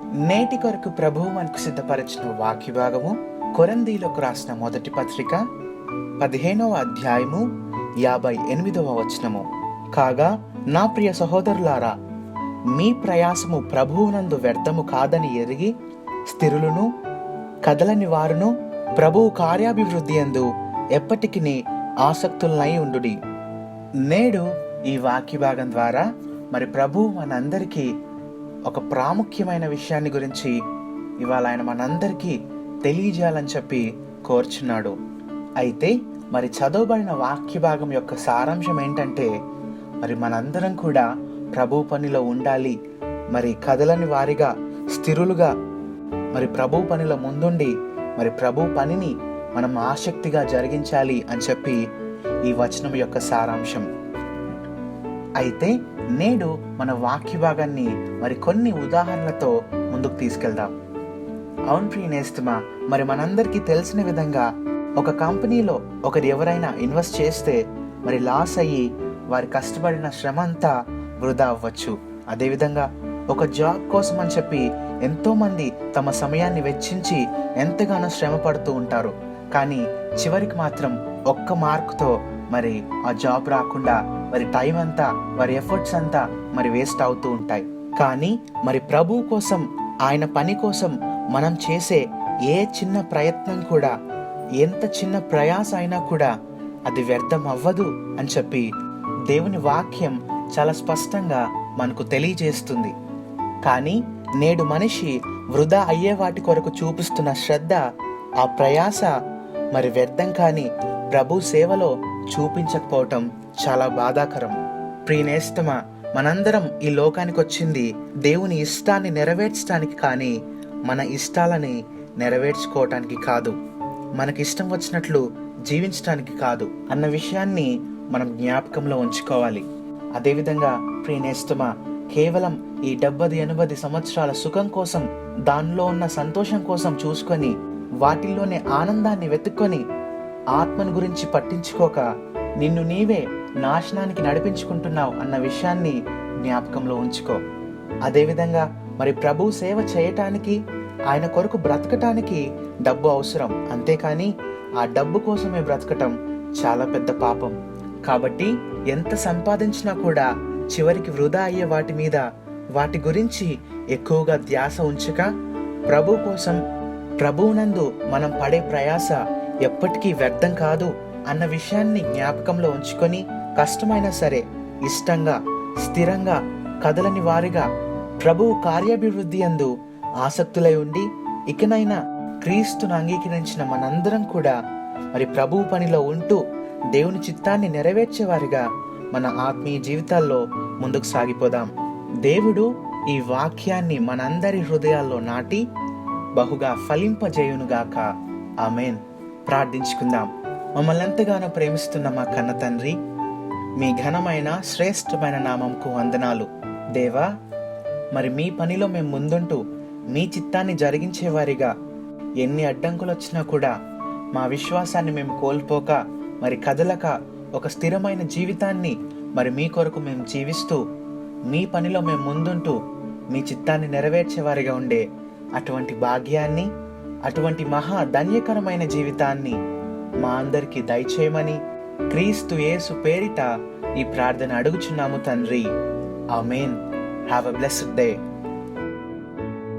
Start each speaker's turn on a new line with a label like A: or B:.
A: నేటి కొరకు ప్రభువు మనకు సిద్ధపరిచిన వాక్య భాగము కొరింథీయులకు రాసిన మొదటి పత్రిక 15వ అధ్యాయము 58వ వచనము. కాగా నా ప్రియ సహోదరులారా, మీ ప్రయాసము ప్రభువునందు వ్యర్థము కాదని ఎరిగి స్థిరులను కదలని వారును ప్రభువు కార్యాభివృద్ధి యందు ఎప్పటికీ ఆసక్తులనై ఉండుడి. నేడు ఈ వాక్య భాగం ద్వారా ప్రభువు మనందరికీ ఒక ప్రాముఖ్యమైన విషయాన్ని గురించి ఇవాళ ఆయన మనందరికీ తెలియజేయాలని చెప్పి కోరుచున్నాడు. అయితే చదవబడిన వాక్య భాగం యొక్క సారాంశం ఏంటంటే మనందరం కూడా ప్రభు పనిలో ఉండాలి, కదలని వారిగా స్థిరులుగా ప్రభు పనిలో ముందుండి ప్రభు పనిని మనం ఆసక్తిగా జరిగించాలి అని చెప్పి ఈ వచనం యొక్క సారాంశం. అయితే నేడు మన వాక్య భాగాన్ని కొన్ని ఉదాహరణలతో ముందుకు తీసుకెళ్దాం. అవును ప్రియ నేస్తమా, మనందరికీ తెలిసిన విధంగా ఒక కంపెనీలో ఎవరైనా ఇన్వెస్ట్ చేస్తే లాస్ అయ్యి వారి కష్టపడిన శ్రమ అంతా వృధా అవ్వచ్చు. అదేవిధంగా ఒక జాబ్ కోసం అని చెప్పి ఎంతో మంది తమ సమయాన్ని వెచ్చించి ఎంతగానో శ్రమ పడుతూ ఉంటారు. కానీ చివరికి మాత్రం ఒక్క మార్కుతో ఆ జాబ్ రాకుండా టైం అంతా వారి ఎఫర్ట్స్ అంతా వేస్ట్ అవుతూ ఉంటాయి. కానీ ప్రభు కోసం, ఆయన పని కోసం మనం చేసే ఏ చిన్న ప్రయత్నం కూడా, ఎంత చిన్న ప్రయాస అయినా కూడా అది వ్యర్థం అవ్వదు అని చెప్పి దేవుని వాక్యం చాలా స్పష్టంగా మనకు తెలియజేస్తుంది. కానీ నేడు మనిషి వృధా అయ్యే వాటి కొరకు చూపిస్తున్న శ్రద్ధ, ఆ ప్రయాస వ్యర్థం కాని ప్రభు సేవలో చూపించకపోవటం చాలా బాధాకరం. ప్రియనేస్తమా, మనందరం ఈ లోకానికి వచ్చింది దేవుని ఇష్టాన్ని నెరవేర్చడానికి కానీ మన ఇష్టాలని నెరవేర్చుకోవటానికి కాదు, మనకిష్టం వచ్చినట్లు జీవించడానికి కాదు అన్న విషయాన్ని మనం జ్ఞాపకంలో ఉంచుకోవాలి. అదేవిధంగా ప్రియనేస్తమా, కేవలం ఈ 70-80 సంవత్సరాల సుఖం కోసం, దానిలో ఉన్న సంతోషం కోసం చూసుకొని వాటిల్లోనే ఆనందాన్ని వెతుక్కొని ఆత్మను గురించి పట్టించుకోక నిన్ను నీవే నాశనానికి నడిపించుకుంటున్నావు అన్న విషయాన్ని జ్ఞాపకంలో ఉంచుకో. అదేవిధంగా ప్రభు సేవ చేయటానికి, ఆయన కొరకు బ్రతకటానికి డబ్బు అవసరం, అంతేకాని ఆ డబ్బు కోసమే బ్రతకటం చాలా పెద్ద పాపం. కాబట్టి ఎంత సంపాదించినా కూడా చివరికి వృధా అయ్యే వాటి మీద, వాటి గురించి ఎక్కువగా ధ్యాస ఉంచక ప్రభు కోసం, ప్రభువునందు మనం పడే ప్రయాస ఎప్పటికీ వ్యర్థం కాదు అన్న విషయాన్ని జ్ఞాపకంలో ఉంచుకొని కష్టమైనా సరే ఇష్టంగా, స్థిరంగా, కదలని వారిగా ప్రభువు కార్యాభివృద్ధి యందు ఆసక్తులై ఉండి ఇకనైనా క్రీస్తును అంగీకరించిన మనందరం కూడా ప్రభువు పనిలో ఉంటూ దేవుని చిత్తాన్ని నెరవేర్చేవారిగా మన ఆత్మీయ జీవితాల్లో ముందుకు సాగిపోదాం. దేవుడు ఈ వాక్యాన్ని మనందరి హృదయాల్లో నాటి బహుగా ఫలింపజేయునుగాక. ఆమేన్. ప్రార్థించుకుందాం. మమ్మల్ని ఎంతగానో ప్రేమిస్తున్న మా కన్న తండ్రి, మీ ఘనమైన శ్రేష్టమైన నామంకు వందనాలు. దేవా, మీ పనిలో మేము ముందుంటూ మీ చిత్తాన్ని జరిగించేవారిగా ఎన్ని అడ్డంకులు వచ్చినా కూడా మా విశ్వాసాన్ని మేము కోల్పోక కదలక ఒక స్థిరమైన జీవితాన్ని మీ కొరకు మేము జీవిస్తూ మీ పనిలో మేము ముందుంటూ మీ చిత్తాన్ని నెరవేర్చేవారిగా ఉండే అటువంటి భాగ్యాన్ని, అటువంటి మహా ధన్యకరమైన జీవితాన్ని మా అందరికీ దయచేయమని క్రీస్తు యేసు పేరిట ఈ ప్రార్థన అడుగుచున్నాము తండ్రి. Amen. Have a blessed day.